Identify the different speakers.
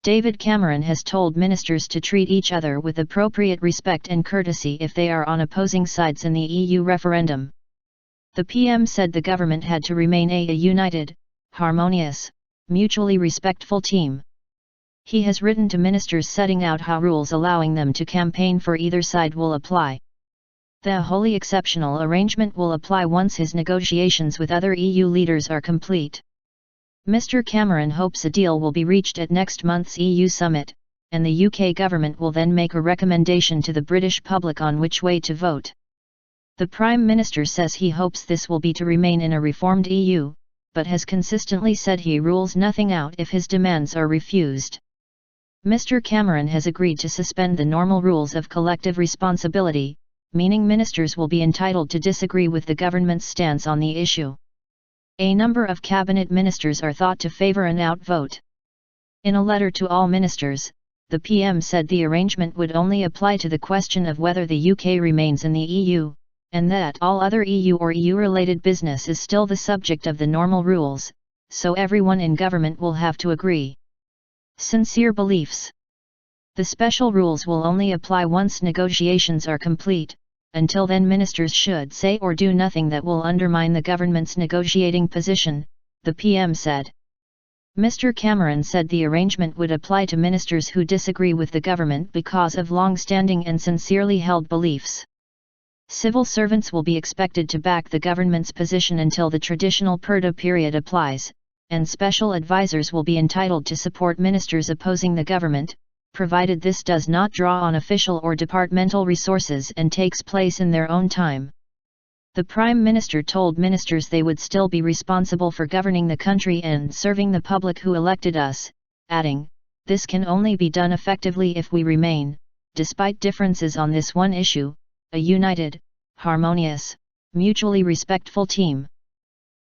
Speaker 1: David Cameron has told ministers to treat each other with appropriate respect and courtesy if they are on opposing sides in the EU referendum. The PM said the government had to remain a united, harmonious, mutually respectful team. He has written to ministers setting out how rules allowing them to campaign for either side will apply. The wholly exceptional arrangement will apply once his negotiations with other EU leaders are complete. Mr. Cameron hopes a deal will be reached at next month's EU summit, and the UK government will then make a recommendation to the British public on which way to vote. The Prime Minister says he hopes this will be to remain in a reformed EU, but has consistently said he rules nothing out if his demands are refused. Mr. Cameron has agreed to suspend the normal rules of collective responsibility, meaning ministers will be entitled to disagree with the government's stance on the issue. A number of cabinet ministers are thought to favour an outvote. In a letter to all ministers, the PM said the arrangement would only apply to the question of whether the UK remains in the EU, and that all other EU or EU-related business is still the subject of the normal rules, so everyone in government will have to agree. Sincere beliefs. The special rules will only apply once negotiations are complete. Until then, ministers should say or do nothing that will undermine the government's negotiating position, the PM said. Mr. Cameron said the arrangement would apply to ministers who disagree with the government because of long-standing and sincerely held beliefs. Civil servants will be expected to back the government's position until the traditional purdah period applies, and special advisers will be entitled to support ministers opposing the government, provided this does not draw on official or departmental resources and takes place in their own time. The Prime Minister told ministers they would still be responsible for governing the country and serving the public who elected us, adding, "This can only be done effectively if we remain, despite differences on this one issue, a united, harmonious, mutually respectful team."